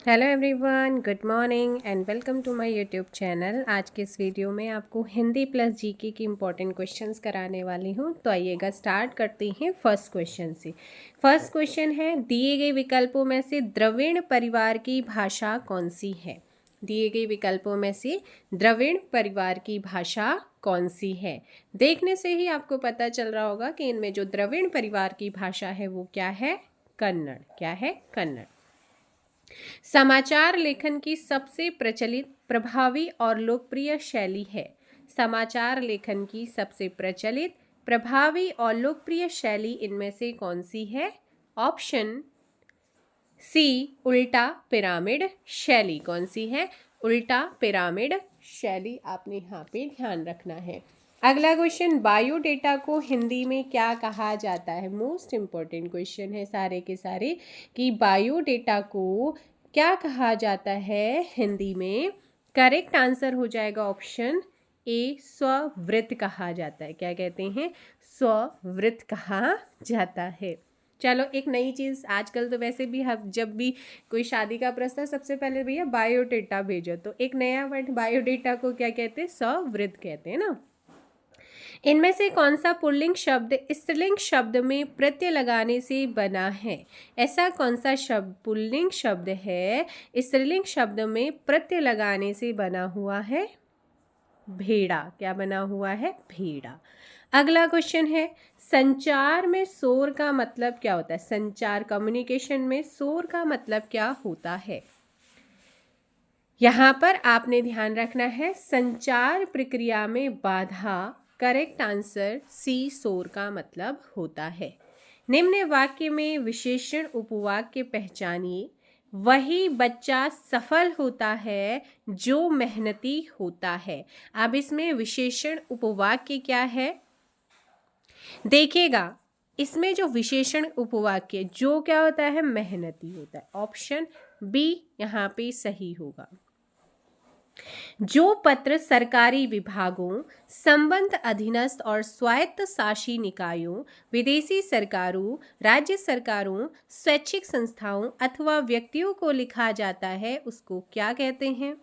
Hello everyone, good morning and welcome to my YouTube channel. आज के इस video में आपको हिंदी प्लस जीके की इम्पोर्टेंट क्वेश्चंस कराने वाली हूँ। तो आइएगा स्टार्ट करते हैं फर्स्ट क्वेश्चन से। फर्स्ट क्वेश्चन है, दिए गए विकल्पों में से द्रविड़ परिवार की भाषा कौन सी है। दिए गए विकल्पों में से द्रविड़ परिवार की भाषा कौन सी है। देखने से ही आपको पता चल रहा होगा कि इनमें जो द्रविड़ परिवार की भाषा है वो क्या है, कन्नड़। क्या है, कन्नड़। समाचार लेखन की सबसे प्रचलित, प्रभावी और लोकप्रिय शैली है। समाचार लेखन की सबसे प्रचलित, प्रभावी और लोकप्रिय शैली इनमें से कौन सी है। ऑप्शन सी, उल्टा पिरामिड शैली। कौन सी है, उल्टा पिरामिड शैली। आपने यहाँ पे ध्यान रखना है। अगला क्वेश्चन, बायोडेटा को हिंदी में क्या कहा जाता है। मोस्ट इंपॉर्टेंट क्वेश्चन है सारे के सारे कि बायोडेटा को क्या कहा जाता है हिंदी में। करेक्ट आंसर हो जाएगा ऑप्शन ए, स्ववृत्त कहा जाता है। क्या कहते हैं, स्ववृत्त कहा जाता है। चलो, एक नई चीज़ आजकल तो वैसे भी हम जब भी कोई शादी का प्रस्ताव, सबसे पहले भैया बायोडेटा भेजो, तो एक नया वर्ड बायोडेटा को क्या कहते हैं, स्ववृत्त कहते हैं ना। इनमें से कौन सा पुल्लिंग शब्द स्त्रीलिंग शब्द में प्रत्यय लगाने से बना है। ऐसा कौन सा शब्द पुल्लिंग शब्द है स्त्रीलिंग शब्द में प्रत्यय लगाने से बना हुआ है। भेड़ा। क्या बना हुआ है, भेड़ा। अगला क्वेश्चन है, संचार में शोर का मतलब क्या होता है। संचार, कम्युनिकेशन में शोर का मतलब क्या होता है। यहाँ पर आपने ध्यान रखना है, संचार प्रक्रिया में बाधा। करेक्ट आंसर सी, शोर का मतलब होता है। निम्न वाक्य में विशेषण उपवाक्य पहचानिए। वही बच्चा सफल होता है जो मेहनती होता है। अब इसमें विशेषण उपवाक्य क्या है, देखिएगा। इसमें जो विशेषण उपवाक्य जो क्या होता है, मेहनती होता है। ऑप्शन बी यहाँ पे सही होगा। जो पत्र सरकारी विभागों, संबंध अधीनस्थ और स्वायत्त शासी निकायों, विदेशी सरकारों, राज्य सरकारों, स्वैच्छिक संस्थाओं अथवा व्यक्तियों को लिखा जाता है उसको क्या कहते हैं।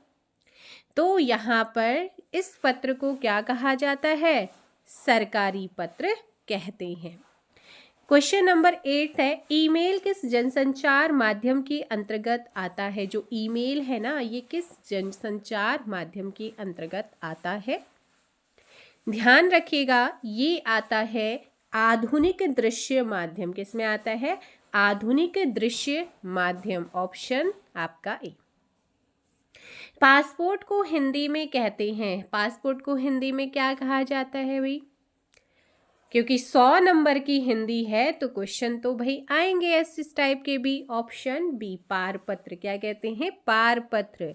तो यहाँ पर इस पत्र को क्या कहा जाता है, सरकारी पत्र कहते हैं। क्वेश्चन नंबर 8 है, ईमेल किस जनसंचार माध्यम के अंतर्गत आता है। जो ईमेल है ना, ये किस जनसंचार माध्यम के अंतर्गत आता है। ध्यान रखिएगा, ये आता है आधुनिक दृश्य माध्यम। किसमें आता है, आधुनिक दृश्य माध्यम। ऑप्शन आपका ए। पासपोर्ट को हिंदी में कहते हैं, पासपोर्ट को हिंदी में क्या कहा जाता है भाई। क्योंकि 100 नंबर की हिंदी है तो क्वेश्चन तो भाई आएंगे इस टाइप के भी। ऑप्शन बी, पारपत्र। क्या कहते हैं, पारपत्र।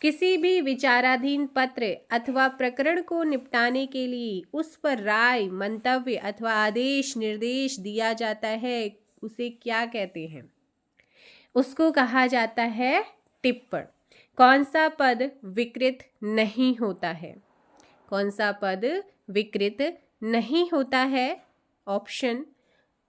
किसी भी विचाराधीन पत्र अथवा प्रकरण को निपटाने के लिए उस पर राय, मंतव्य अथवा आदेश निर्देश दिया जाता है उसे क्या कहते हैं, उसको कहा जाता है टिप्पण। कौन सा पद विकृत नहीं होता है, कौन सा पद विकृत नहीं होता है। ऑप्शन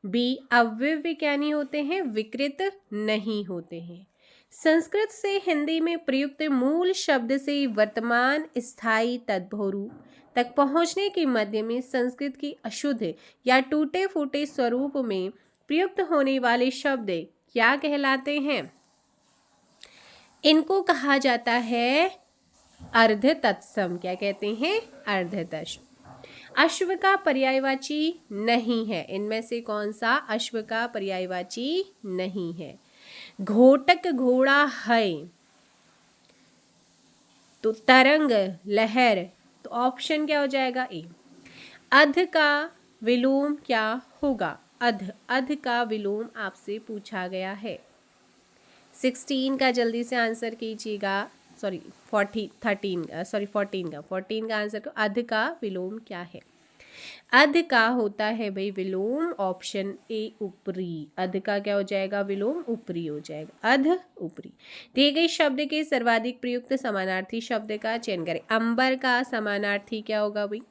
बी, अव्यय क्या नहीं होते हैं, विकृत नहीं होते हैं। संस्कृत से हिंदी में प्रयुक्त मूल शब्द से वर्तमान स्थायी तद्भव तक पहुंचने के मध्य में संस्कृत की अशुद्ध या टूटे फूटे स्वरूप में प्रयुक्त होने वाले शब्द क्या कहलाते हैं। इनको कहा जाता है अर्ध तत्सम। क्या कहते हैं, अर्ध तत्सम। अश्व का पर्यायवाची नहीं है, इनमें से कौन सा अश्व का पर्यायवाची नहीं है। घोटक घोड़ा है तो तरंग लहर, तो ऑप्शन क्या हो जाएगा ए। अध का विलोम क्या होगा, अध, अध का विलोम आपसे पूछा गया है। 16 का जल्दी से आंसर कीजिएगा, सॉरी 14 का आंसर को, अध का विलोम क्या है। अध का होता है भाई विलोम, ऑप्शन ए, ऊपरी। अध का क्या हो जाएगा, विलोम ऊपरी हो जाएगा, अध ऊपरी। दिए गए शब्द के सर्वाधिक प्रयुक्त समानार्थी शब्द का चयन करें। अंबर का समानार्थी क्या होगा भाई,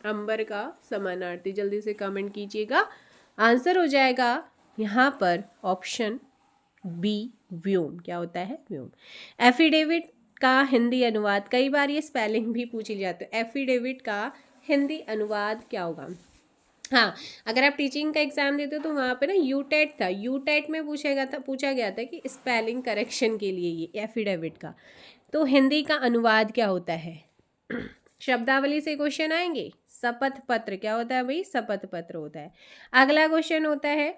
अंबर का समानार्थी जल्दी से कमेंट कीजिएगा। आंसर हो जाएगा यहाँ पर ऑप्शन बी व्योम। क्या होता है? व्योम। एफिडेविट का हिंदी अनुवाद, कई बार ये स्पेलिंग भी पूछी जाती है। एफिडेविट का हिंदी अनुवाद क्या होगा? हाँ, अगर आप टीचिंग का एग्जाम देते हो तो वहाँ पे ना यूटेट था, यूटेट में पूछा गया था कि स्पेलिंग करेक्शन के लिए ये एफिडेविट का, तो हिंदी का अनुवाद क्या होता है? शब्दावली से क्वेश्चन आएंगे। शपथ पत्र क्या होता है भाई? शपथ पत्र होता है। अगला क्वेश्चन होता है,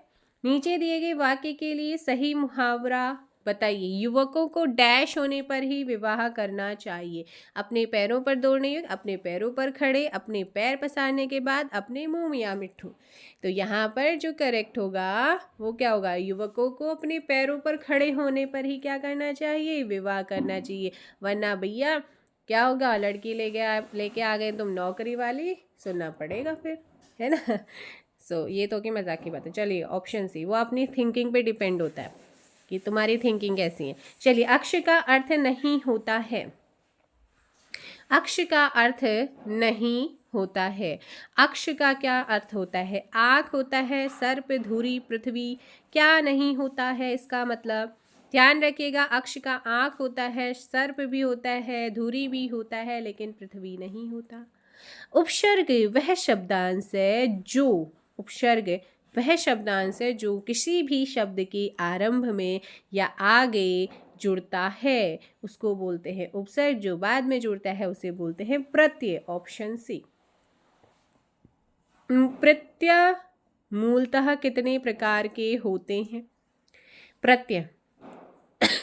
नीचे दिए गए वाक्य के लिए सही मुहावरा बताइए। युवकों को डैश होने पर ही विवाह करना चाहिए। अपने पैरों पर दौड़ने, अपने पैरों पर खड़े, अपने पैर पसारने के बाद अपने मुंह मियाँ मिट्ठू। तो यहाँ पर जो करेक्ट होगा वो क्या होगा? युवकों को अपने पैरों पर खड़े होने पर ही क्या करना चाहिए? विवाह करना चाहिए। वरना भैया क्या होगा? लड़की लेके आ गए तुम नौकरी वाली, सुनना पड़ेगा फिर, है ना। सो ये तो कि मजाक की बात है। चलिए ऑप्शन सी, वो अपनी थिंकिंग पे डिपेंड होता है कि तुम्हारी थिंकिंग कैसी है। चलिए, अक्ष का अर्थ नहीं होता है। अक्ष का अर्थ नहीं होता है। अक्ष का क्या अर्थ होता है? आँख होता है, सर्प, धुरी, पृथ्वी। क्या नहीं होता है इसका मतलब? ध्यान रखिएगा, अक्ष का आँख होता है, सर्प भी होता है, धुरी भी होता है, लेकिन पृथ्वी नहीं होता। उपसर्ग वह शब्दांश है जो, उपसर्ग वह शब्दांश है जो किसी भी शब्द के आरंभ में या आगे जुड़ता है, उसको बोलते हैं उपसर्ग। जो बाद में जुड़ता है उसे बोलते हैं प्रत्यय। Option C. प्रत्यय मूलतः कितने प्रकार के होते हैं? प्रत्यय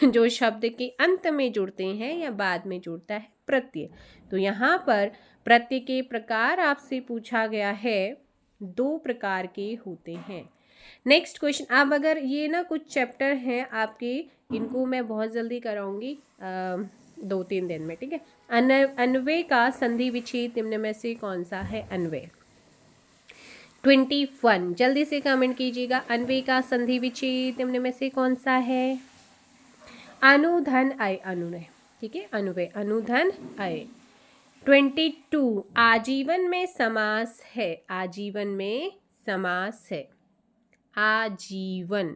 जो शब्द के अंत में जुड़ते हैं या बाद में जुड़ता है, प्रत्यय। तो यहाँ पर प्रत्यय के प्रकार आपसे पूछा गया है, 2 प्रकार के होते हैं। Next question. अब अगर ये ना कुछ चैप्टर हैं आपके, इनको मैं बहुत जल्दी कराऊंगी 2-3 दिन में, ठीक है। अन्वय का संधि विच्छेद निम्न में से कौन सा है? अन्वय 21, जल्दी से कमेंट कीजिएगा। अन्वय का संधि विच्छेद निम्न में से कौन सा है? अनुधन अय अनुनय, ठीक है। अन्वय अनुधन अय। 22, आजीवन में समास है। आजीवन में समास है। आजीवन,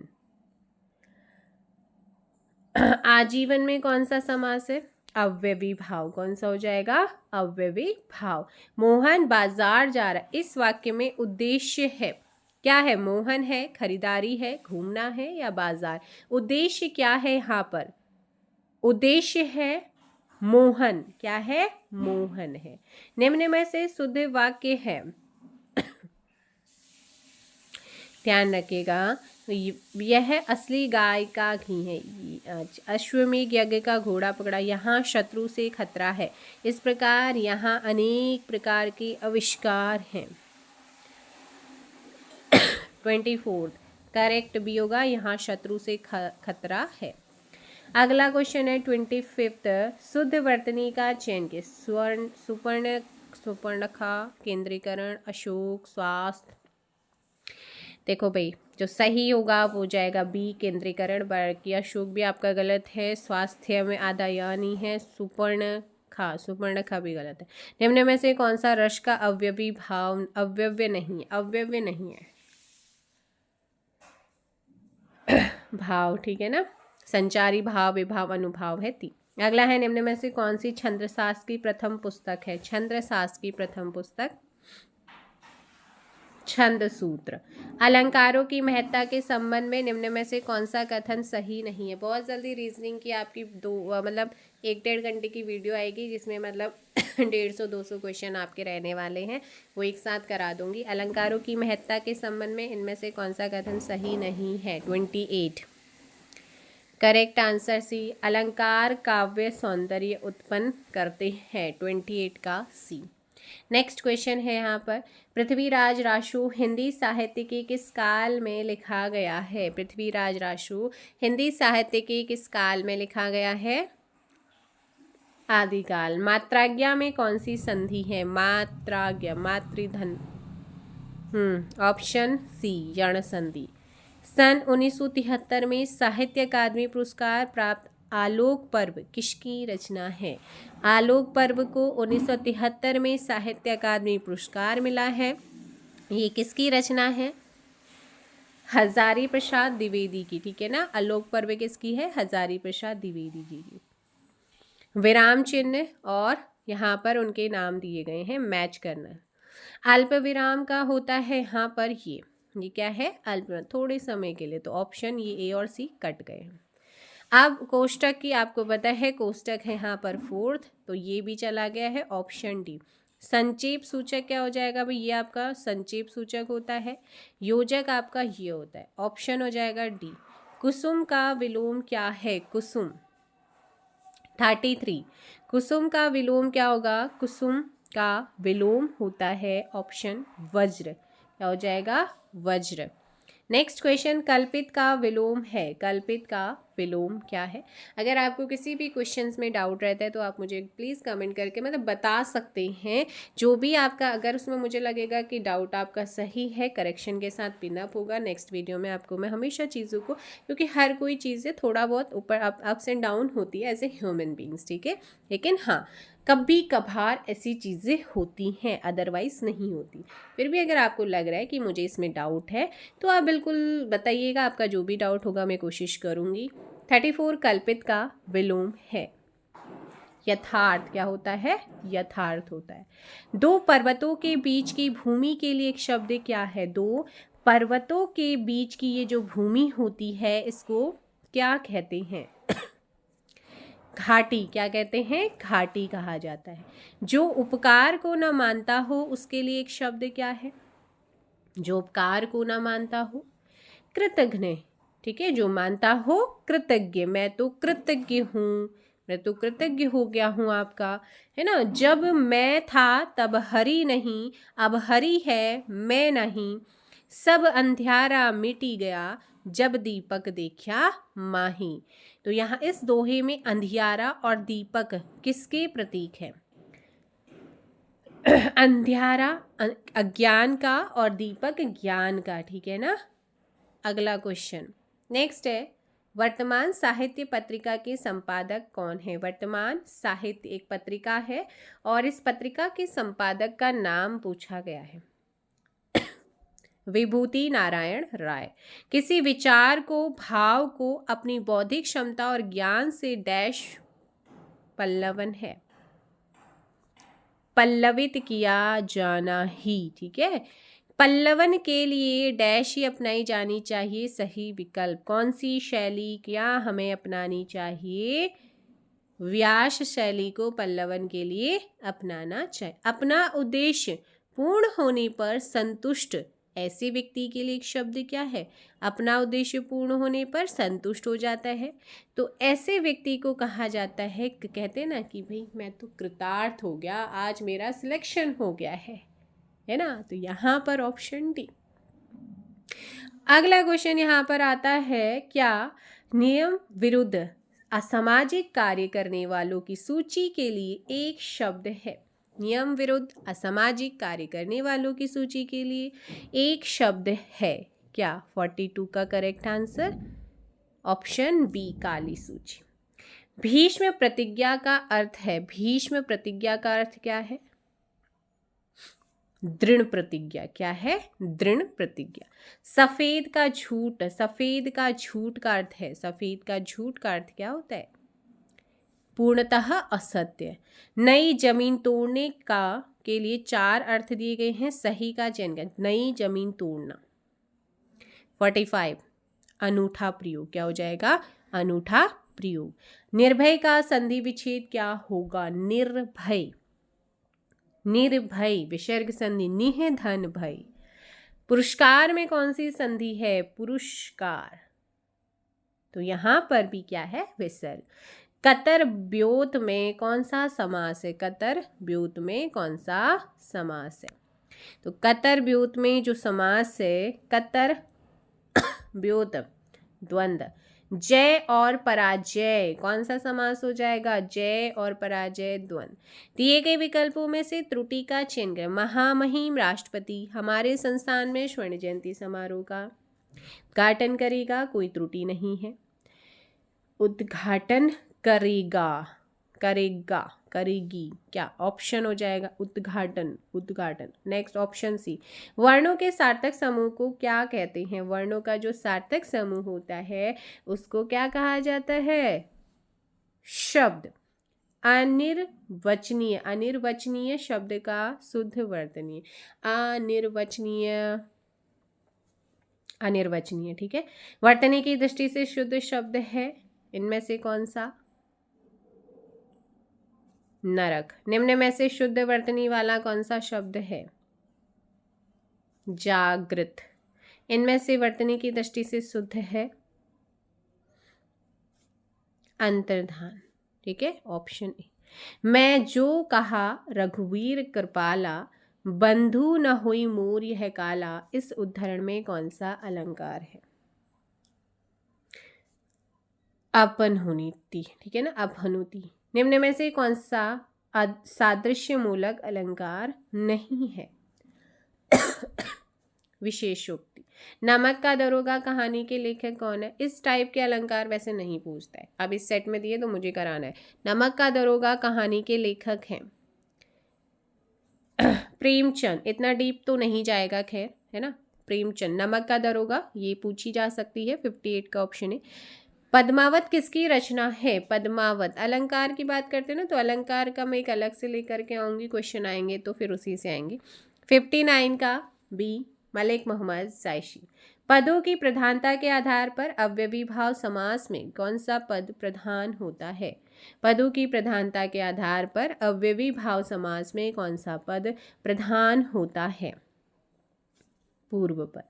आजीवन में कौन सा समास है? अव्ययी भाव। कौन सा हो जाएगा? अव्ययी भाव। मोहन बाजार जा रहा है, इस वाक्य में उद्देश्य है क्या है? मोहन है, खरीदारी है, घूमना है या बाजार? उद्देश्य क्या है यहाँ पर? उद्देश्य है मोहन। क्या है? मोहन है। निम्न में से शुद्ध वाक्य है, ध्यान रखिएगा। यह असली गाय का घी है। अश्वमेध यज्ञ का घोड़ा पकड़ा, यहाँ शत्रु से खतरा है। इस प्रकार यहाँ अनेक प्रकार के आविष्कार हैं। 24 करेक्ट भी होगा, यहाँ शत्रु से खतरा है। अगला क्वेश्चन है 25, शुद्ध वर्तनी का चयन के। स्वर्ण, सुपर्ण, सुपर्णखा, केंद्रीकरण, अशोक, स्वास्थ्य। देखो भाई, जो सही होगा वो जाएगा बी केंद्रीकरण, बाकी अशोक भी आपका गलत है। स्वास्थ्य में आधा यानी है। सुपर्णखा, सुपर्णखा भी गलत है। निम्न में से कौन सा रस का अवयवी भाव? अवयव्य नहीं है, अवयव्य नहीं है, भाव, ठीक है ना। संचारी भाव, विभाव, अनुभाव है 3। अगला है, निम्न में से कौन सी छंदशास्त्र की प्रथम पुस्तक है? छंदशास्त्र की प्रथम पुस्तक छंद सूत्र। अलंकारों की महत्ता के संबंध में निम्न में से कौन सा कथन सही नहीं है? बहुत जल्दी रीजनिंग की आपकी 1-1.5 घंटे की वीडियो आएगी, जिसमें 150-200 क्वेश्चन आपके रहने वाले हैं, वो एक साथ करा दूंगी। अलंकारों की महत्ता के संबंध में इनमें से कौन सा कथन सही नहीं है? 28 करेक्ट आंसर सी। अलंकार काव्य सौंदर्य उत्पन्न करते हैं। 28 का सी। नेक्स्ट क्वेश्चन है यहाँ पर, पृथ्वीराज रासु हिंदी साहित्य के किस काल में लिखा गया है? पृथ्वीराज रासु हिंदी साहित्य के किस काल में लिखा गया है? आदिकाल। मात्राज्ञा में कौन सी संधि है? मात्राज्ञा, मातृधन। ऑप्शन सी यण संधि। सन 1973 में साहित्य अकादमी पुरस्कार प्राप्त आलोक पर्व किसकी रचना है? आलोक पर्व को 1973 में साहित्य अकादमी पुरस्कार मिला है, ये किसकी रचना है? हजारी प्रसाद द्विवेदी की, ठीक है ना। आलोक पर्व किसकी है? हजारी प्रसाद द्विवेदी जी की। विराम चिन्ह और यहाँ पर उनके नाम दिए गए हैं, मैच करना। अल्प विराम का होता है यहाँ पर ये क्या है? अल्प, थोड़े समय के लिए। तो ऑप्शन ये ए और सी कट गए हैं। अब कोष्टक की आपको पता है, कोष्टक है यहाँ पर फोर्थ, तो ये भी चला गया है, ऑप्शन डी। संक्षेप सूचक क्या हो जाएगा भाई? ये आपका संक्षेप सूचक होता है। योजक आपका ये होता है, ऑप्शन हो जाएगा डी। कुसुम का विलोम क्या है? कुसुम 33। कुसुम का विलोम क्या होगा? कुसुम का विलोम होता है ऑप्शन वज्र। क्या हो जाएगा? वज्र। नेक्स्ट क्वेश्चन, कल्पित का विलोम है। कल्पित का विलोम क्या है? अगर आपको किसी भी क्वेश्चंस में डाउट रहता है तो आप मुझे प्लीज़ कमेंट करके मतलब बता सकते हैं। जो भी आपका, अगर उसमें मुझे लगेगा कि डाउट आपका सही है, करेक्शन के साथ पिनअप होगा नेक्स्ट वीडियो में आपको मैं हमेशा चीज़ों को, क्योंकि हर कोई चीज़ें थोड़ा बहुत ऊपर अप्स एंड डाउन होती है एज ए ह्यूमन बींग्स, ठीक है। लेकिन हाँ, कभी कभार ऐसी चीज़ें होती हैं, अदरवाइज नहीं होती। फिर भी अगर आपको लग रहा है कि मुझे इसमें डाउट है तो आप बिल्कुल बताइएगा, आपका जो भी डाउट होगा मैं कोशिश करूँगी। 34 कल्पित का विलोम है यथार्थ। क्या होता है? यथार्थ होता है। दो पर्वतों के बीच की भूमि के लिए एक शब्द क्या है? दो पर्वतों के बीच की ये जो भूमि होती है इसको क्या कहते हैं? घाटी। क्या कहते हैं? घाटी कहा जाता है। जो उपकार को न मानता हो उसके लिए एक शब्द क्या है? जो उपकार को न मानता हो, कृतघ्न, ठीक है। जो मानता हो कृतज्ञ, मैं तो कृतज्ञ हूँ, मैं तो कृतज्ञ हो गया हूँ आपका, है ना। जब मैं था तब हरि नहीं, अब हरि है मैं नहीं, सब अंधियारा मिटी गया, जब दीपक देखा माही। तो यहाँ इस दोहे में अंधियारा और दीपक किसके प्रतीक है? अंधियारा अज्ञान का और दीपक ज्ञान का, ठीक है ना। अगला क्वेश्चन नेक्स्ट है, वर्तमान साहित्य पत्रिका के संपादक कौन है? वर्तमान साहित्य एक पत्रिका है और इस पत्रिका के संपादक का नाम पूछा गया है। विभूति नारायण राय। किसी विचार को, भाव को अपनी बौद्धिक क्षमता और ज्ञान से डैश पल्लवन है, पल्लवित किया जाना ही, ठीक है। पल्लवन के लिए डैश ही अपनाई जानी चाहिए सही विकल्प। कौन सी शैली क्या हमें अपनानी चाहिए? व्यास शैली को पल्लवन के लिए अपनाना चाहिए। अपना उद्देश्य पूर्ण होने पर संतुष्ट, ऐसे व्यक्ति के लिए एक शब्द क्या है? अपना उद्देश्य पूर्ण होने पर संतुष्ट हो जाता है, तो ऐसे व्यक्ति को कहा जाता है, कहते हैं ना कि भाई मैं तो कृतार्थ हो गया, आज मेरा सिलेक्शन हो गया है ना। तो यहाँ पर ऑप्शन डी। अगला क्वेश्चन यहाँ पर आता है, क्या नियम विरुद्ध असामाजिक कार्य करने वालों की सूची के लिए एक शब्द है? नियम विरुद्ध असामाजिक कार्य करने वालों की सूची के लिए एक शब्द है क्या? 42 का करेक्ट आंसर ऑप्शन बी, काली सूची। भीष्म प्रतिज्ञा का अर्थ है, भीष्म प्रतिज्ञा का अर्थ क्या है? दृढ़ प्रतिज्ञा। क्या है? दृढ़ प्रतिज्ञा। सफेद का झूठ, सफेद का झूठ का अर्थ है, सफेद का झूठ का अर्थ क्या होता है? पूर्णतः असत्य। नई जमीन तोड़ने का के लिए 4 अर्थ दिए गए हैं, सही का चयन करें। नई जमीन तोड़ना। 45 अनूठा प्रयोग। क्या हो जाएगा? अनूठा प्रयोग। निर्भय का संधि विच्छेद क्या होगा? निर्भय, निर्भय विसर्ग संधि, निह धन भय। पुरस्कार में कौन सी संधि है? पुरस्कार, तो यहां पर भी क्या है? विसर्ग। कतर ब्योत में कौन सा समास है? कतर ब्योत में कौन सा समास है? तो कतर ब्योत में जो समास है, कतर ब्योत द्वंद्व। जय और पराजय कौन सा समास हो जाएगा? जय और पराजय द्वंद्व। दिए गए विकल्पों में से त्रुटि का चयन करें। महामहिम राष्ट्रपति हमारे संस्थान में स्वर्ण जयंती समारोह का उद्घाटन करेगा, कोई त्रुटि नहीं है। उद्घाटन करेगा, करेगा, करेगी, क्या ऑप्शन हो जाएगा? उद्घाटन, उद्घाटन। नेक्स्ट ऑप्शन सी, वर्णों के सार्थक समूह को क्या कहते हैं? वर्णों का जो सार्थक समूह होता है उसको क्या कहा जाता है? शब्द। अनिर्वचनीय, अनिर्वचनीय शब्द का शुद्ध वर्तनीय, अनिर्वचनीय, अनिर्वचनीय, ठीक है। वर्तनी की दृष्टि से शुद्ध शब्द है इनमें से कौन सा? नरक। निम्न में से शुद्ध वर्तनी वाला कौन सा शब्द है? जागृत। इनमें से वर्तनी की दृष्टि से शुद्ध है अंतर्धान, ठीक है, ऑप्शन ए। मैं जो कहा रघुवीर कृपाला, बंधु न हुई मोर यह काला, इस उद्धरण में कौन सा अलंकार है? अपनहुनीति, ठीक है ना, अपहनुति। निम्न में से कौन सा सादृश्य मूलक अलंकार नहीं है? विशेषोक्ति। नमक का दरोगा कहानी के लेखक कौन है? इस टाइप के अलंकार वैसे नहीं पूछता है, अब इस सेट में दिए तो मुझे कराना है। नमक का दरोगा कहानी के लेखक हैं प्रेमचंद। इतना डीप तो नहीं जाएगा, खैर, है ना। प्रेमचंद। नमक का दरोगा ये पूछी जा सकती है, 58 का ऑप्शन है। पद्मावत किसकी रचना है? पद्मावत। अलंकार की बात करते हैं ना, तो अलंकार का मैं एक अलग से लेकर के आऊंगी, क्वेश्चन आएंगे तो फिर उसी से आएंगे। 59 का बी, मलिक मोहम्मद जायशी। पदों की प्रधानता के आधार पर अव्ययी भाव समास में कौन सा पद प्रधान होता है? पदों की प्रधानता के आधार पर अव्ययी भाव समास में कौन सा पद प्रधान होता है? पूर्व पद।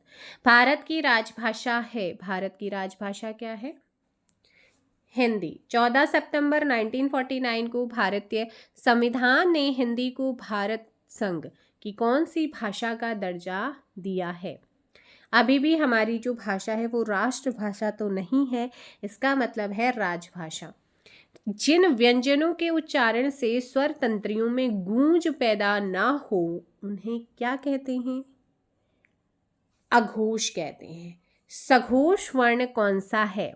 भारत की राजभाषा है, भारत की राजभाषा क्या है? हिंदी। 14 सितंबर 1949 को भारतीय संविधान ने हिंदी को भारत संघ की कौन सी भाषा का दर्जा दिया है? अभी भी हमारी जो भाषा है वो राष्ट्रभाषा तो नहीं है, इसका मतलब है राजभाषा। जिन व्यंजनों के उच्चारण से स्वर तंत्रियों में गूंज पैदा ना हो उन्हें क्या कहते हैं? अघोष कहते हैं। सघोष वर्ण कौन सा है?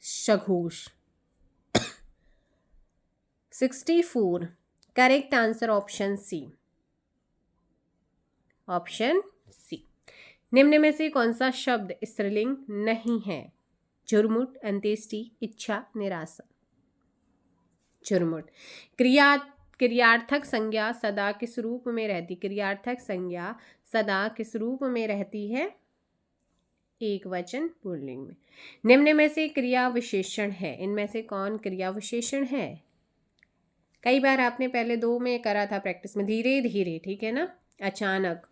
सघोष। 64, correct answer option C, option C. निम्न में से कौन सा शब्द स्त्रीलिंग नहीं है? झुरमुट, अंत्येष्टि, इच्छा, निराशा। झुरमुट। क्रियार्थक संज्ञा सदा किस रूप में रहती? क्रियार्थक संज्ञा सदा किस रूप में रहती है? एक वचन पुल्लिंग में। निम्न में से क्रिया विशेषण है, इनमें से कौन क्रिया विशेषण है? कई बार आपने पहले 2 में करा था प्रैक्टिस में, धीरे धीरे, ठीक है ना। अचानक।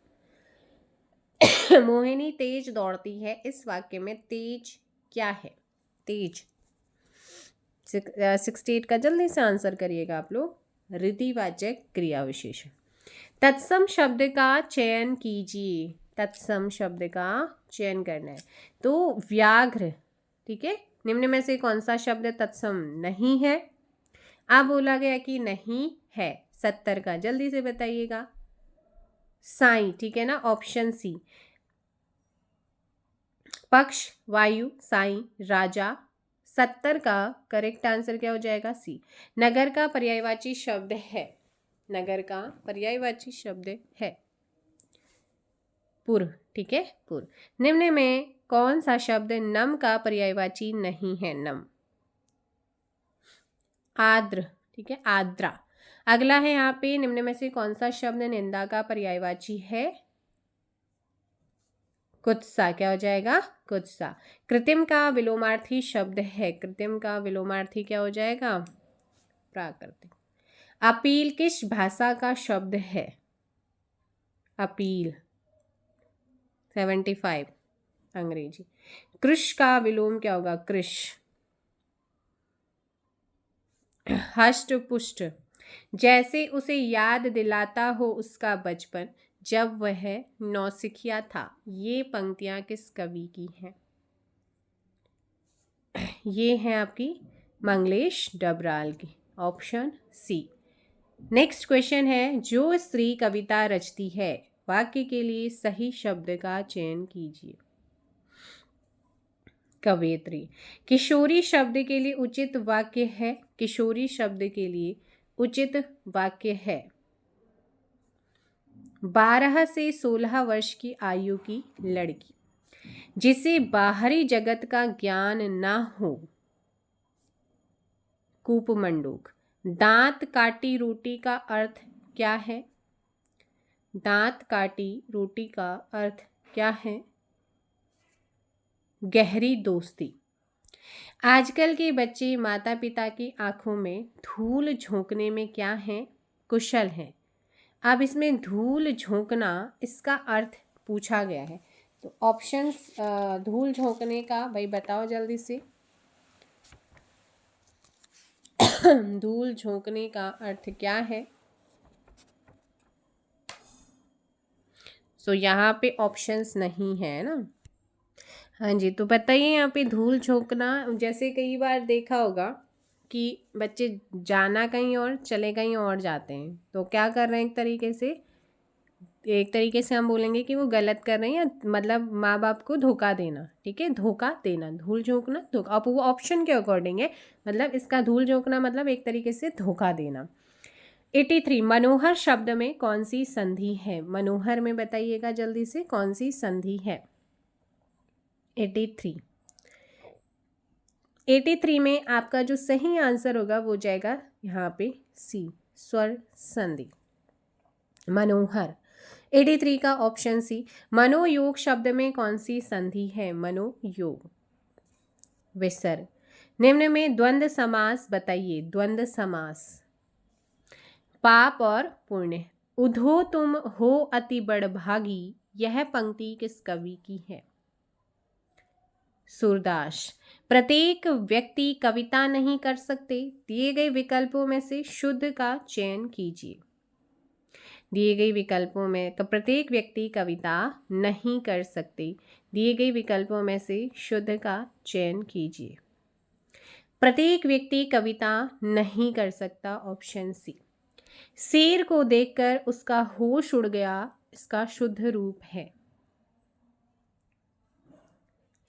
मोहिनी तेज दौड़ती है, इस वाक्य में तेज क्या है? तेज। 68 का जल्दी से आंसर करिएगा आप लोग। ऋतिवाचक क्रिया विशेषण। तत्सम शब्द का चयन कीजिए, तत्सम शब्द का चयन करना है। तो व्याघ्र, ठीक है। निम्न में से कौन सा शब्द तत्सम नहीं है? अब बोला गया कि नहीं है। 70 का जल्दी से बताइएगा। साई, ठीक है ना, ऑप्शन सी। पक्ष, वायु, साई, राजा। 70 का करेक्ट आंसर क्या हो जाएगा? सी। नगर का पर्यायवाची शब्द है, नगर का पर्यायवाची शब्द है पूर्व, ठीक है, पूर्व। निम्न में कौन सा शब्द नम का पर्यायवाची नहीं है? नम। आद्र, ठीक है, आद्रा। अगला है यहाँ पे, निम्न में से कौन सा शब्द निंदा का पर्यायवाची है? कुत्सा। क्या हो जाएगा? कुत्सा। कृत्रिम का विलोमार्थी शब्द है, कृत्रिम का विलोमार्थी क्या हो जाएगा? प्राकृतिक। अपील किस भाषा का शब्द है? अपील। 75 अंग्रेजी। कृश का विलोम क्या होगा? कृश। हष्ट पुष्ट। जैसे उसे याद दिलाता हो उसका बचपन जब वह नौसिखिया था। ये पंक्तियां किस कवि की हैं? ये हैं आपकी मंगलेश डबराल की, ऑप्शन सी। नेक्स्ट क्वेश्चन है, जो स्त्री कविता रचती है वाक्य के लिए सही शब्द का चयन कीजिए। कवयित्री। किशोरी शब्द के लिए उचित वाक्य है, किशोरी शब्द के लिए उचित वाक्य है 12 से 16 वर्ष की आयु की लड़की जिसे बाहरी जगत का ज्ञान ना हो। कूपमंडूक। दांत काटी रोटी का अर्थ क्या है? दांत काटी रोटी का अर्थ क्या है? गहरी दोस्ती। आजकल के बच्चे माता पिता की आंखों में धूल झोंकने में क्या हैं? कुशल हैं। अब इसमें धूल झोंकना इसका अर्थ पूछा गया है, तो ऑप्शंस धूल झोंकने का भाई बताओ जल्दी से। धूल झोंकने का अर्थ क्या है? सो यहाँ पे ऑप्शंस नहीं है ना। हाँ जी, तो बताइए यहाँ पे धूल झोंकना, जैसे कई बार देखा होगा कि बच्चे जाना कहीं और चले कहीं और जाते हैं, तो क्या कर रहे हैं? एक तरीके से हम बोलेंगे कि वो गलत कर रहे हैं, या मतलब माँ बाप को धोखा देना। ठीक है, धोखा देना, धूल झोंकना धोखा। अब वो ऑप्शन के अकॉर्डिंग है, मतलब इसका धूल झोंकना मतलब एक तरीके से धोखा देना। 83 मनोहर शब्द में कौन सी संधि है? मनोहर में बताइएगा जल्दी से कौन सी संधि है? 83 में आपका जो सही आंसर होगा वो जाएगा यहाँ पे सी, स्वर संधि, मनोहर। 83 का ऑप्शन सी। मनोयोग शब्द में कौन सी संधि है? मनोयोग, विसर्ग। निम्न में द्वंद्व समास बताइए, द्वंद्व समास। पाप और पुण्य। उधो तुम हो अति बड़भागी, यह पंक्ति किस कवि की है? सूरदास। प्रत्येक व्यक्ति कविता नहीं कर सकते, दिए गए विकल्पों में से शुद्ध का चयन कीजिए। दिए गए विकल्पों में प्रत्येक व्यक्ति कविता नहीं कर सकते, दिए गए विकल्पों में से शुद्ध का चयन कीजिए। प्रत्येक व्यक्ति कविता नहीं कर सकता, ऑप्शन सी। शेर को देखकर उसका होश उड़ गया, इसका शुद्ध रूप है।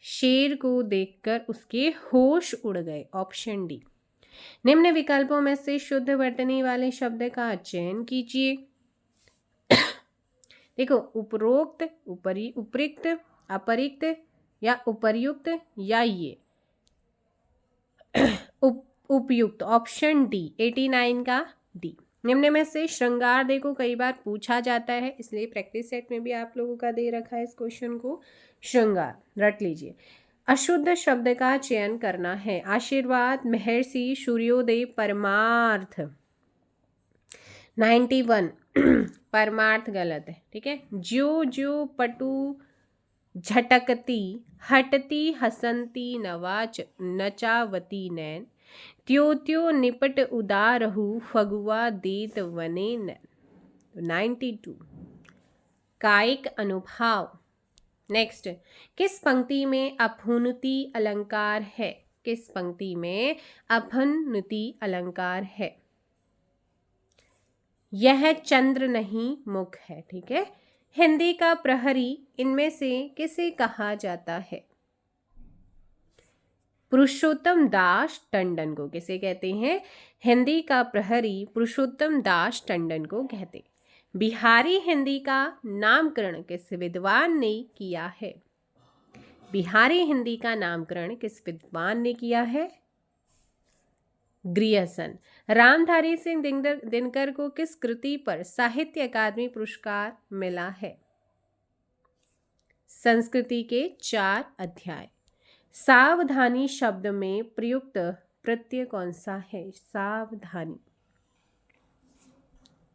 शेर को देखकर उसके होश उड़ गए, ऑप्शन डी। निम्न विकल्पों में से शुद्ध वर्तनी वाले शब्द का चयन कीजिए। देखो, उपरोक्त, उपरिक्त, अपरिक्त या उपर्युक्त या ये उपयुक्त, ऑप्शन डी, 89 का डी। निम्न में से श्रृंगार, देखो कई बार पूछा जाता है, इसलिए प्रैक्टिस सेट में भी आप लोगों का दे रखा है इस क्वेश्चन को। श्रृंगार रट लीजिए। अशुद्ध शब्द का चयन करना है। आशीर्वाद, महर्षि, सूर्योदय, परमार्थ। 91 परमार्थ गलत है। ठीक है। ज्यो ज्यो पटु झटकती, हटती हसंती नवाच नचावती नैन, त्यो त्यो निपट उदारहु फगुआ देत वने नैन। 92 कायिक अनुभाव। नेक्स्ट, किस पंक्ति में अभ्युन्नति अलंकार है? किस पंक्ति में अभ्युन्नति अलंकार है? यह चंद्र नहीं मुख है। ठीक है। हिंदी का प्रहरी इनमें से किसे कहा जाता है? पुरुषोत्तम दास टंडन को। किसे कहते हैं? हिंदी का प्रहरी पुरुषोत्तम दास टंडन को कहते। बिहारी हिंदी का नामकरण किस विद्वान ने किया है? बिहारी हिंदी का नामकरण किस विद्वान ने किया है? ग्रियर्सन। रामधारी सिंह दिनकर को किस कृति पर साहित्य अकादमी पुरस्कार मिला है? संस्कृति के 4 अध्याय। सावधानी शब्द में प्रयुक्त प्रत्यय कौन सा है? सावधानी।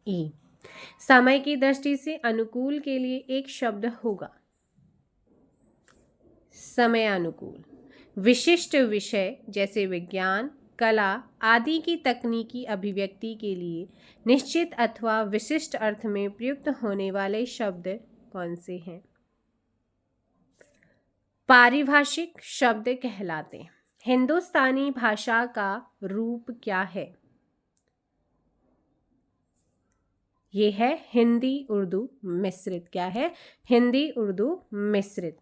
ई। समय की दृष्टि से अनुकूल के लिए एक शब्द होगा। समयानुकूल। विशिष्ट विषय जैसे विज्ञान, कला आदि की तकनीकी अभिव्यक्ति के लिए निश्चित अथवा विशिष्ट अर्थ में प्रयुक्त होने वाले शब्द कौन से हैं? पारिभाषिक शब्द कहलाते हैं। हिंदुस्तानी भाषा का रूप क्या है? ये है हिंदी उर्दू मिश्रित। क्या है? हिंदी उर्दू मिश्रित।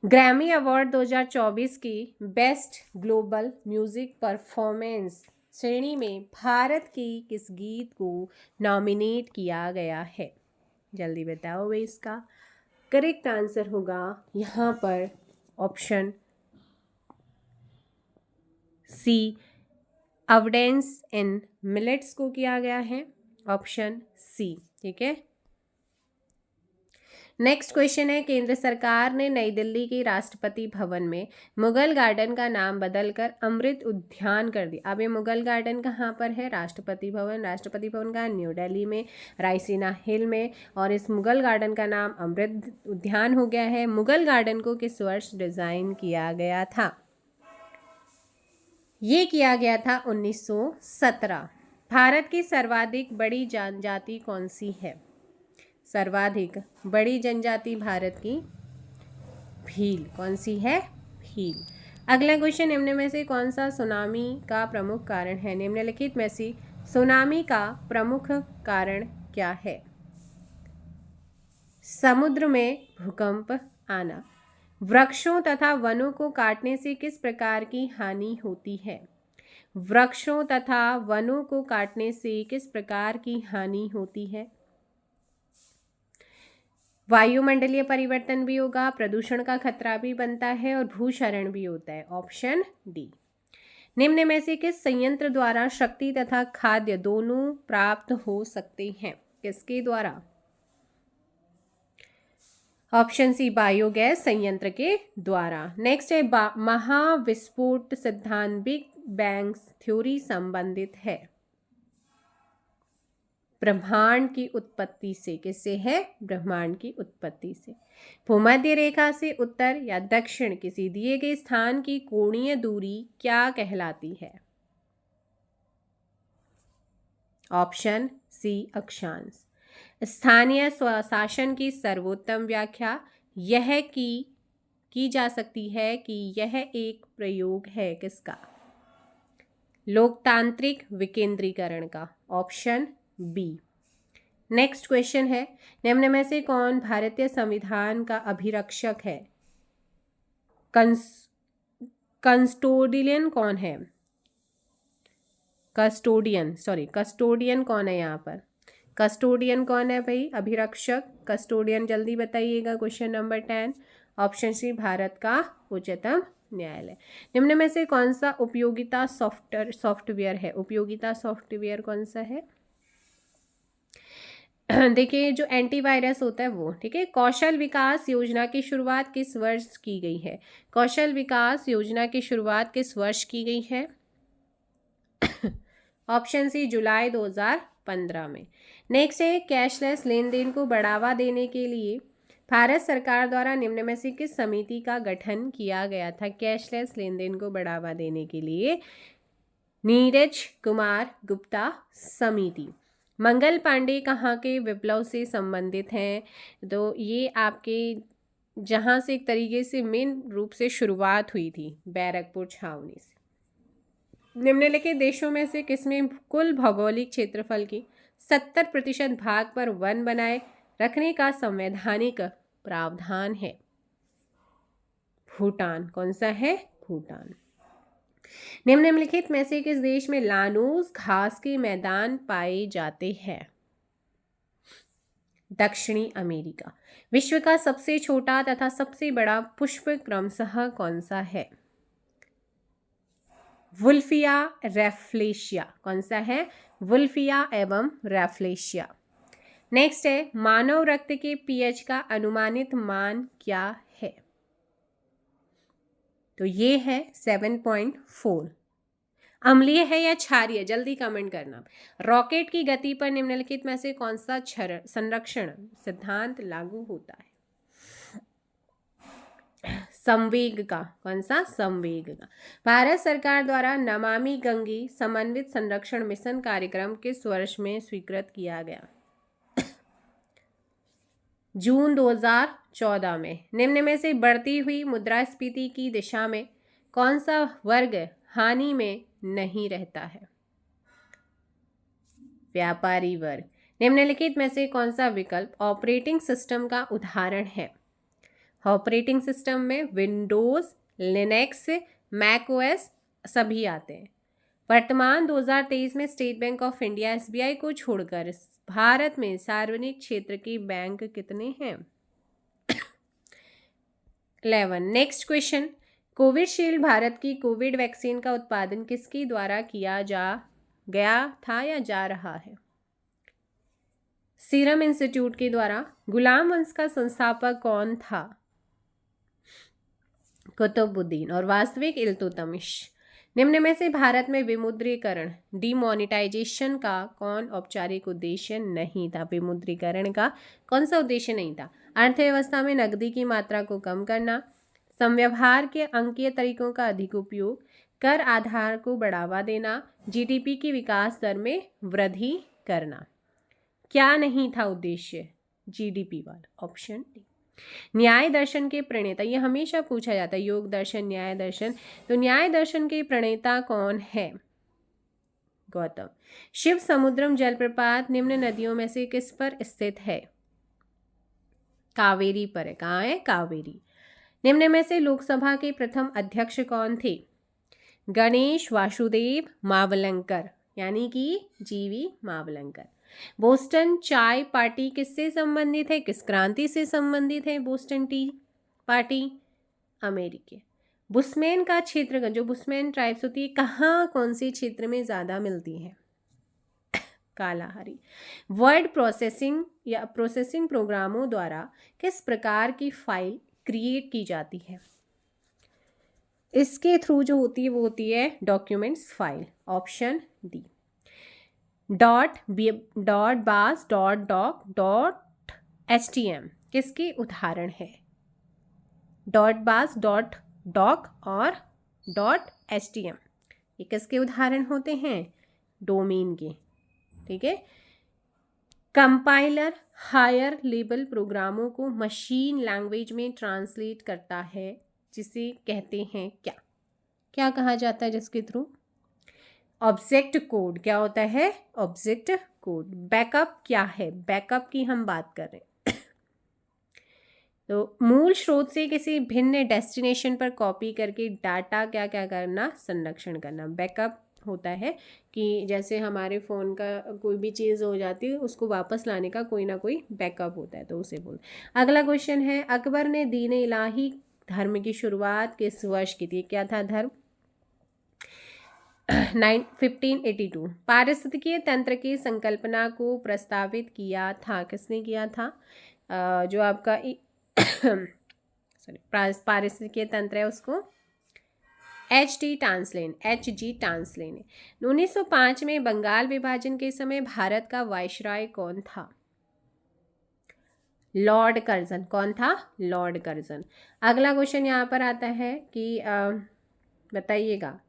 ग्रैमी अवार्ड 2024 की बेस्ट ग्लोबल म्यूजिक परफॉर्मेंस श्रेणी में भारत के किस गीत को नॉमिनेट किया गया है? जल्दी बताओ वे। इसका करेक्ट आंसर होगा यहाँ पर ऑप्शन सी, अवडेंस इन मिलेट्स को किया गया है, ऑप्शन सी। ठीक है। नेक्स्ट क्वेश्चन है, केंद्र सरकार ने नई दिल्ली के राष्ट्रपति भवन में मुगल गार्डन का नाम बदलकर अमृत उद्यान कर दिया। अब ये मुगल गार्डन कहाँ पर है? राष्ट्रपति भवन। राष्ट्रपति भवन का न्यू दिल्ली में, रायसीना हिल में, और इस मुगल गार्डन का नाम अमृत उद्यान हो गया है। मुगल गार्डन को किस वर्ष डिजाइन किया गया था? ये किया गया था 1917। भारत की सर्वाधिक बड़ी जनजाति कौन सी है? सर्वाधिक बड़ी जनजाति भारत की भील। कौन सी है? भील। अगला क्वेश्चन, निम्न में से कौन सा सुनामी का प्रमुख कारण है? निम्नलिखित में से सुनामी का प्रमुख कारण क्या है? समुद्र में भूकंप आना। वृक्षों तथा वनों को काटने से किस प्रकार की हानि होती है? वृक्षों तथा वनों को काटने से किस प्रकार की हानि होती है? वायुमंडलीय परिवर्तन भी होगा, प्रदूषण का खतरा भी बनता है, और भूक्षरण भी होता है, ऑप्शन डी। निम्न में से किस संयंत्र द्वारा शक्ति तथा खाद्य दोनों प्राप्त हो सकते हैं? किसके द्वारा? ऑप्शन सी, बायोगैस संयंत्र के द्वारा। नेक्स्ट है, महाविस्फोट सिद्धांत बिग बैंग थ्योरी संबंधित है ब्रह्मांड की उत्पत्ति से। किससे है? ब्रह्मांड की उत्पत्ति से। भूमध्य रेखा से उत्तर या दक्षिण किसी दिए गए स्थान की कोणीय दूरी क्या कहलाती है? ऑप्शन सी, अक्षांश। स्थानीय स्वशासन की सर्वोत्तम व्याख्या यह की जा सकती है कि यह एक प्रयोग है किसका? लोकतांत्रिक विकेंद्रीकरण का, ऑप्शन बी। नेक्स्ट क्वेश्चन है, निम्न में से कौन भारतीय संविधान का अभिरक्षक है? कस्टोडियन कौन है? कस्टोडियन कौन है यहाँ पर? कस्टोडियन कौन है भाई? अभिरक्षक कस्टोडियन, जल्दी बताइएगा। Question number 10, option C, Bharat का उच्चतम न्यायालय। निम्न में से कौन सा उपयोगिता सॉफ्टवेयर है? उपयोगिता सॉफ्टवेयर कौन सा है? देखिए, जो एंटीवायरस होता है वो। ठीक है। कौशल विकास योजना की शुरुआत किस वर्ष की गई है? कौशल विकास योजना की शुरुआत किस वर्ष की गई है? ऑप्शन सी, जुलाई 2015 में। नेक्स्ट है, कैशलेस लेन देन को बढ़ावा देने के लिए भारत सरकार द्वारा निम्न में से किस समिति का गठन किया गया था? कैशलेस लेन देन को बढ़ावा देने के लिए नीरज कुमार गुप्ता समिति। मंगल पांडे कहाँ के विप्लव से संबंधित हैं? तो ये आपके जहाँ से एक तरीके से मेन रूप से शुरुआत हुई थी, बैरकपुर छावनी से। निम्नलिखित देशों में से किसमें कुल भौगोलिक क्षेत्रफल की 70% भाग पर वन बनाए रखने का संवैधानिक प्रावधान है? भूटान। कौन सा है? भूटान। निम्नलिखित में से किस देश में लानोस घास के मैदान पाए जाते हैं? दक्षिणी अमेरिका। विश्व का सबसे छोटा तथा सबसे बड़ा पुष्प क्रमशः कौन सा है? वुल्फिया रैफ्लेशिया। कौन सा है? वुल्फिया एवं रैफ्लेशिया। नेक्स्ट है, मानव रक्त के पीएच का अनुमानित मान क्या है? तो ये है 7.4। अम्लीय है या क्षारीय? जल्दी कमेंट करना। रॉकेट की गति पर निम्नलिखित में से कौन सा संरक्षण सिद्धांत लागू होता है? संवेग का। कौन सा? संवेग का। भारत सरकार द्वारा नमामि गंगे समन्वित संरक्षण मिशन कार्यक्रम किस वर्ष में स्वीकृत किया गया? जून 2014 में। निम्न में से बढ़ती हुई मुद्रास्फीति की दिशा में कौन सा वर्ग हानि में नहीं रहता है? व्यापारी वर्ग। निम्नलिखित में से कौन सा विकल्प ऑपरेटिंग सिस्टम का उदाहरण है? ऑपरेटिंग सिस्टम में विंडोज़, लिनक्स, मैक ओएस सभी आते हैं। वर्तमान 2023 में state bank of India SBI को छोड़कर भारत में सार्वजनिक क्षेत्र के बैंक कितने हैं? 11। नेक्स्ट क्वेश्चन, कोविशील्ड भारत की कोविड वैक्सीन का उत्पादन किसके द्वारा किया गया था या जा रहा है? सीरम इंस्टीट्यूट के द्वारा। गुलाम वंश का संस्थापक कौन था? कुतुबुद्दीन। और वास्तविक इल्तुतमिश। निम्न में से भारत में विमुद्रीकरण डिमोनेटाइजेशन का कौन औपचारिक उद्देश्य नहीं था? विमुद्रीकरण का कौन सा उद्देश्य नहीं था? अर्थव्यवस्था में नकदी की मात्रा को कम करना, संव्यवहार के अंकीय तरीकों का अधिक उपयोग, कर आधार को बढ़ावा देना, जीडीपी की विकास दर में वृद्धि करना। क्या नहीं था उद्देश्य? जीडीपी वाला, ऑप्शन डी। न्याय दर्शन के प्रणेता, ये हमेशा पूछा जाता है, योग दर्शन, न्याय दर्शन। तो न्याय दर्शन के प्रणेता कौन है? गौतम। शिव समुद्रम जलप्रपात निम्न नदियों में से किस पर स्थित है? कावेरी पर है। कहाँ है? कावेरी। निम्न में से लोकसभा के प्रथम अध्यक्ष कौन थे? गणेश वासुदेव मावलंकर, यानी कि जीवी मावलंकर। बोस्टन चाय पार्टी किससे संबंधित है? किस क्रांति से संबंधित है बोस्टन टी पार्टी? अमेरिकी। बुशमैन का क्षेत्र, जो बुशमैन ट्राइब्स होती है, कहाँ कौन से क्षेत्र में ज़्यादा मिलती है? कालाहारी। वर्ड प्रोसेसिंग या प्रोसेसिंग प्रोग्रामों द्वारा किस प्रकार की फाइल क्रिएट की जाती है? इसके थ्रू जो होती है वो होती है documents file, option D. Dot बास डॉट डॉक डॉट HTM किसके उदाहरण है? डॉट बास डॉट डॉक और डॉट HTM ये किसके उदाहरण होते हैं? डोमेन के। ठीक है। कंपाइलर हायर लेवल प्रोग्रामों को मशीन लैंग्वेज में ट्रांसलेट करता है, जिसे कहते हैं क्या? क्या कहा जाता है जिसके थ्रू? Object code. क्या होता है? Object code. बैकअप क्या है? बैकअप की हम बात कर रहे हैं। तो मूल स्रोत से किसी भिन्न डेस्टिनेशन पर कॉपी करके डाटा क्या क्या करना? संरक्षण करना। बैकअप होता है कि जैसे हमारे फ़ोन का कोई भी चीज़ हो जाती है, उसको वापस लाने का कोई ना कोई बैकअप होता है, तो उसे बोल। अगला क्वेश्चन है, अकबर ने दीन इलाही धर्म की शुरुआत किस वर्ष की थी? क्या था धर्म? 1582। पारिस्थितिकीय तंत्र की संकल्पना को प्रस्तावित किया था, किसने किया था? जो आपका सॉरी पारिस्थितिकीय तंत्र है उसको H.G. टांसले ने। 1905 में बंगाल विभाजन के समय भारत का वायसराय कौन था? Lord Curzon. कौन था? Lord Curzon. अगला क्वेश्चन यहाँ पर आता है कि बताइएगा,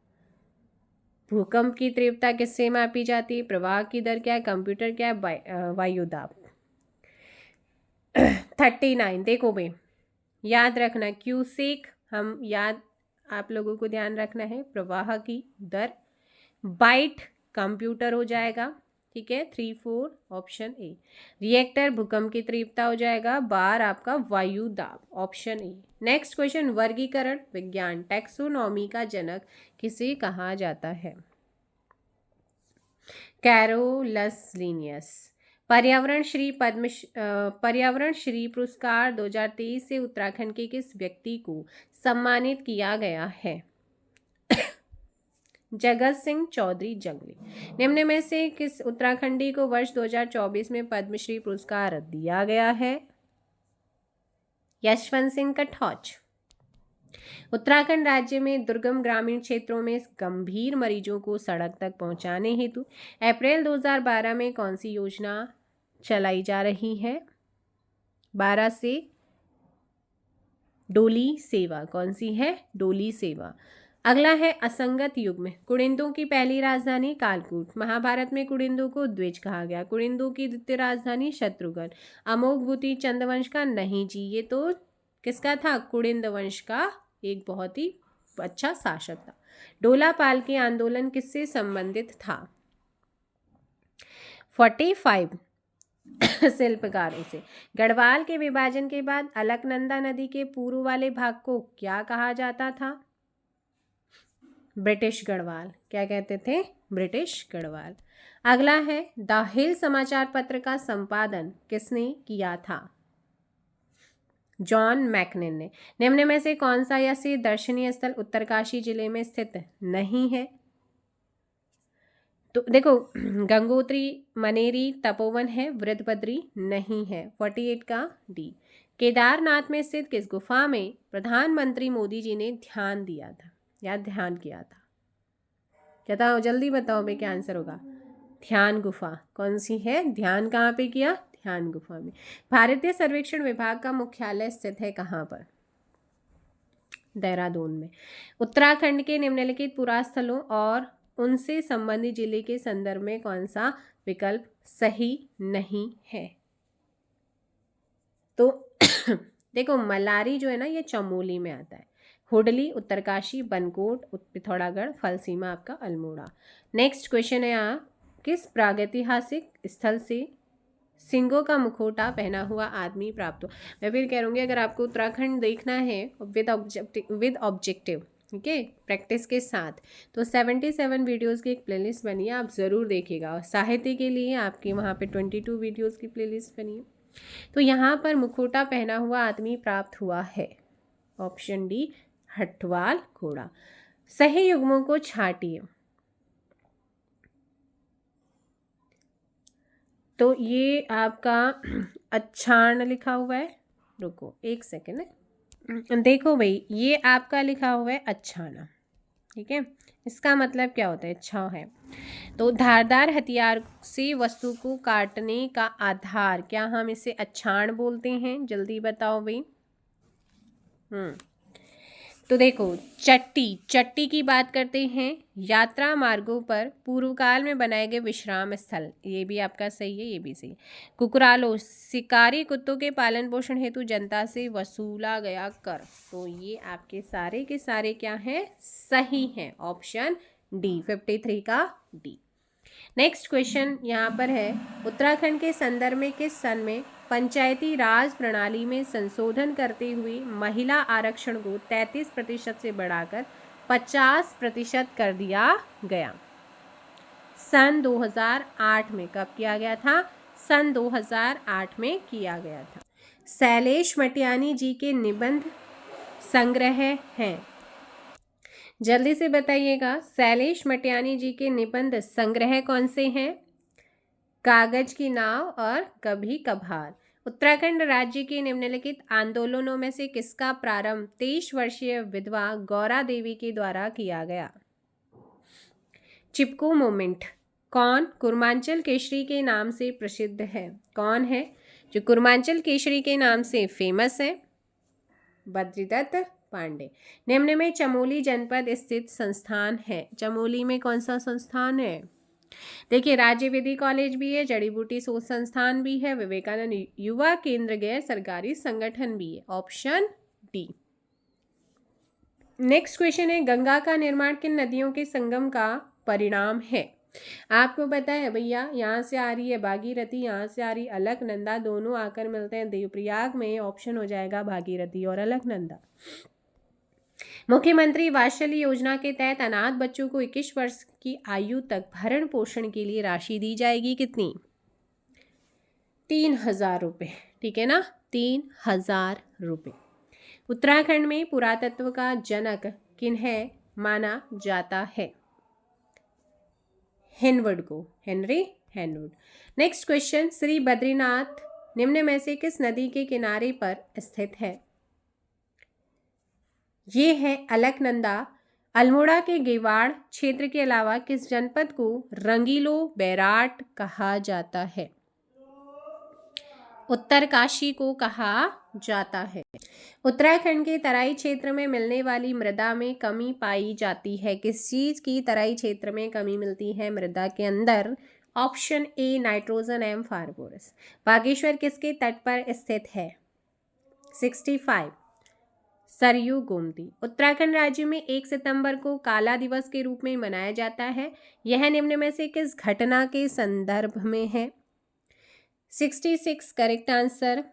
भूकंप की तीव्रता किससे मापी जाती है? प्रवाह की दर क्या है? कंप्यूटर क्या है? वायुदाब। 39 देखो भाई, याद रखना क्यूसेक, हम याद आप लोगों को ध्यान रखना है, प्रवाह की दर। बाइट कंप्यूटर हो जाएगा। ठीक है। 3 4 ऑप्शन ए। रिएक्टर भूकंप की तीव्रता हो जाएगा। बार आपका वायु दाब, ऑप्शन ए। नेक्स्ट क्वेश्चन, वर्गीकरण विज्ञान टैक्सोनॉमी का जनक किसे कहा जाता है? Carolus Linnaeus. पर्यावरण श्री पुरस्कार 2023 से उत्तराखंड के किस व्यक्ति को सम्मानित किया गया है? जगत सिंह चौधरी जंगली। निम्न में से किस उत्तराखंडी को वर्ष 2024 में पद्मश्री पुरस्कार दिया गया है? यशवंत सिंह कटौच। उत्तराखंड राज्य में दुर्गम ग्रामीण क्षेत्रों में गंभीर मरीजों को सड़क तक पहुंचाने हेतु अप्रैल 2012 में कौन सी योजना चलाई जा रही है? 12 से डोली सेवा। कौन सी है? डोली सेवा। अगला है असंगत युग में कुड़िंदों की पहली राजधानी कालकूट। महाभारत में कुड़िंदों को द्विज कहा गया। कुड़िंदों की द्वितीय राजधानी शत्रुघ्न। अमोघभूति चंद्रवंश का नहीं जी, ये तो किसका था? कुड़िंद वंश का एक बहुत ही अच्छा शासक था। डोला पाल के आंदोलन किससे संबंधित था? 45 शिल्पकारों से। गढ़वाल के विभाजन के बाद अलकनंदा नदी के पूर्व वाले भाग को क्या कहा जाता था? ब्रिटिश गढ़वाल। क्या कहते थे? ब्रिटिश गढ़वाल। अगला है, द हिल समाचार पत्र का संपादन किसने किया था? जॉन मैकनिन ने। निम्न में से कौन सा ऐसे दर्शनीय स्थल उत्तरकाशी जिले में स्थित नहीं है? तो देखो, गंगोत्री, मनेरी, तपोवन है, वृद्धबद्री नहीं है। 48 का डी। केदारनाथ में स्थित किस गुफा में प्रधानमंत्री मोदी जी ने ध्यान दिया था या ध्यान किया था? बताओ, जल्दी बताओ भाई, क्या आंसर होगा? ध्यान गुफा। कौन सी है? ध्यान कहाँ पे किया? ध्यान गुफा में। भारतीय सर्वेक्षण विभाग का मुख्यालय स्थित है कहाँ पर? देहरादून में। उत्तराखंड के निम्नलिखित पुरास्थलों और उनसे संबंधित जिले के संदर्भ में कौन सा विकल्प सही नहीं है? तो देखो, मलारी जो है ना, ये चमोली में आता है। हुडली, उत्तरकाशी, बनकोट, पिथौरागढ़, फलसीमा आपका अल्मोड़ा। नेक्स्ट क्वेश्चन है यहाँ, किस प्रागैतिहासिक स्थल से सिंगों का मुखौटा पहना हुआ आदमी प्राप्त हो? मैं फिर कह रहूँगी, अगर आपको उत्तराखंड देखना है विद ऑब्जेक्टिव, ठीक है, प्रैक्टिस के साथ, तो 77 वीडियोस की एक प्लेलिस्ट बनी है, आप ज़रूर देखिएगा। और साहित्य के लिए आपके वहाँ पे 22 वीडियोस की प्लेलिस्ट बनी है। तो यहाँ पर मुखौटा पहना हुआ आदमी प्राप्त हुआ है, ऑप्शन डी, हटवाल घोड़ा। सही युग्मों को छाटिए। तो ये आपका अच्छाण लिखा हुआ है, रुको एक सेकेंड है, देखो भाई, ये आपका लिखा हुआ है अच्छाना, ठीक है। इसका मतलब क्या होता है? अच्छा है। तो धारदार हथियार से वस्तु को काटने का आधार क्या हम इसे अच्छाण बोलते हैं? जल्दी बताओ भाई। तो देखो, चट्टी की बात करते हैं। यात्रा मार्गों पर पूर्व काल में बनाए गए विश्राम स्थल, ये भी आपका सही है, ये भी सही। कुकुरालो, शिकारी कुत्तों के पालन पोषण हेतु जनता से वसूला गया कर। तो ये आपके सारे के सारे क्या हैं? सही हैं, ऑप्शन डी, 53 का डी। नेक्स्ट क्वेश्चन यहाँ पर है, उत्तराखंड के संदर्भ में किस सन में पंचायती राज प्रणाली में संशोधन करते हुए महिला आरक्षण को 33% से बढ़ाकर 50% कर दिया गया? सन 2008 में। कब किया गया था? सन 2008 में किया गया था। शैलेश मटियानी जी के निबंध संग्रह हैं, जल्दी से बताइएगा। शैलेश मटियानी जी के निबंध संग्रह कौन से हैं? कागज की नाव और कभी कभार। उत्तराखंड राज्य के निम्नलिखित आंदोलनों में से किसका प्रारंभ 23 वर्षीय विधवा गौरा देवी के द्वारा किया गया? चिपको मूवमेंट। कौन कुर्मांचल केसरी के नाम से प्रसिद्ध है? कौन है जो कुर्मांचल केसरी के नाम से फेमस है? बद्रीदत्त पांडे। निम्न में चमोली जनपद स्थित संस्थान है। चमोली में कौन सा संस्थान है? देखिए, राज्य विधि कॉलेज भी है, जड़ी बूटी शोध संस्थान भी है, विवेकानंद युवा केंद्र गैर सरकारी संगठन भी है, ऑप्शन डी। नेक्स्ट क्वेश्चन है, गंगा का निर्माण किन नदियों के संगम का परिणाम है? आपको पता है भैया, यहाँ से आ रही है भागीरथी, यहाँ से आ रही अलकनंदा, दोनों आकर मिलते हैं देवप्रयाग में, ऑप्शन हो जाएगा भागीरथी और अलकनंदा। मुख्यमंत्री वात्सल्य योजना के तहत अनाथ बच्चों को 21 वर्ष की आयु तक भरण पोषण के लिए राशि दी जाएगी, कितनी? 3000 रुपये, ठीक है ना, 3000 रुपये। उत्तराखंड में पुरातत्व का जनक किन्हें माना जाता है? हेनवुड को, Henry Henwood. Next question, Shri Badrinath निम्न में से किस नदी के किनारे पर स्थित है? ये है अलकनंदा। अल्मोड़ा के गेवाड़ क्षेत्र के अलावा किस जनपद को रंगीलो बैराट कहा जाता है? उत्तरकाशी को कहा जाता है। उत्तराखंड के तराई क्षेत्र में मिलने वाली मृदा में कमी पाई जाती है। किस चीज की तराई क्षेत्र में कमी मिलती है मृदा के अंदर? ऑप्शन ए, नाइट्रोजन एवं फास्फोरस। बागेश्वर किसके तट पर स्थित है? 65, सरयू गोमती। उत्तराखंड राज्य में 1 सितंबर को काला दिवस के रूप में मनाया जाता है। यह निम्न में से किस घटना के संदर्भ में है? 66 करेक्ट आंसर।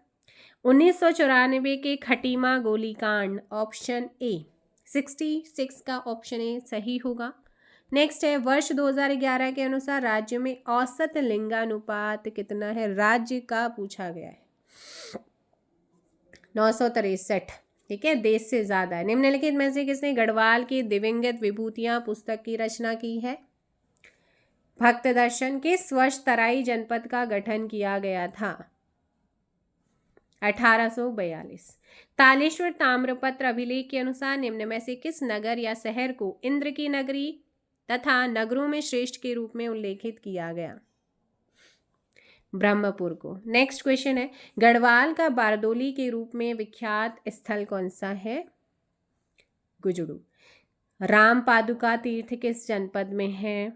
1994 के खटीमा गोलीकांड, ऑप्शन ए 66 का ऑप्शन ए सही होगा। नेक्स्ट है, वर्ष 2011 के अनुसार राज्य में औसत लिंगानुपात कितना है? राज्य का पूछा गया है। 963, ठीक है, देश से ज़्यादा है। निम्नलिखित में से किसने गढ़वाल की दिवंगत विभूतियां पुस्तक की रचना की है? भक्त दर्शन। किस वर्ष तराई जनपद का गठन किया गया था? 1842। तालेश्वर ताम्रपत्र अभिलेख के अनुसार निम्न में से किस नगर या शहर को इंद्र की नगरी तथा नगरों में श्रेष्ठ के रूप में उल्लेखित किया गया? ब्रह्मपुर को। नेक्स्ट क्वेश्चन है, गढ़वाल का बारदोली के रूप में विख्यात स्थल कौन सा है? गुजड़ू। राम पादुका तीर्थ किस जनपद में है?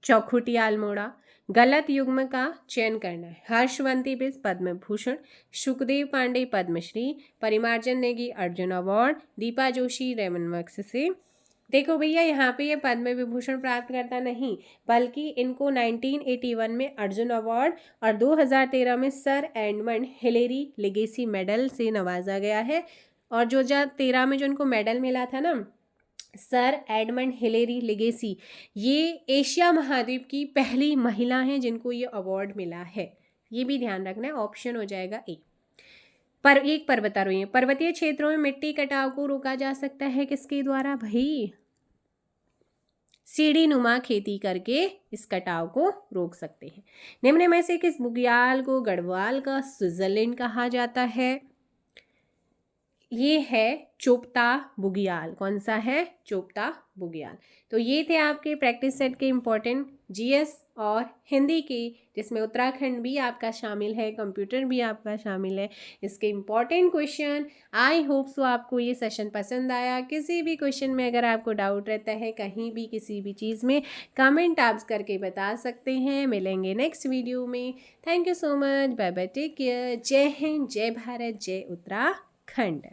चौखुटी अल्मोड़ा। गलत युग्म का चयन करना है। हर्षवंती बिस Padma Bhushan, Sukhdev Pande Padmashri, Parimarjan Negi Arjun award, Deepa Joshi Ramon Magsaysay. देखो भैया, यहाँ पे ये पद्म विभूषण प्राप्त करता नहीं, बल्कि इनको 1981 में अर्जुन अवार्ड और 2013 में sir Edmund Hillary legacy medal से नवाजा गया है। और 2013 में जो इनको मेडल मिला था ना, सर एडमंड हिलेरी लेगेसी, ये एशिया महाद्वीप की पहली महिला हैं जिनको ये अवार्ड मिला है। ये भी ध्यान रखना है, ऑप्शन हो जाएगा ए। पर एक पर्वतारोही है। पर्वतीय क्षेत्रों में मिट्टी कटाव को रोका जा सकता है किसके द्वारा? भाई सीढ़ी नुमा खेती करके इस कटाव को रोक सकते हैं। निम्न में से किस बुग्याल को गढ़वाल का स्विट्जरलैंड कहा जाता है? ये है चोपता बुग्याल। कौन सा है? चोपता बुग्याल। तो ये थे आपके प्रैक्टिस सेट के इम्पोर्टेंट जीएस और हिंदी के, जिसमें उत्तराखंड भी आपका शामिल है, कंप्यूटर भी आपका शामिल है, इसके important question. I hope so आपको ये सेशन पसंद आया। किसी भी क्वेश्चन में अगर आपको डाउट रहता है कहीं भी किसी भी चीज़ में, कमेंट आप करके बता सकते हैं। मिलेंगे नेक्स्ट वीडियो में। Thank you so much. Bye bye, take care. जय हिंद, जय भारत, जय उत्तराखंड।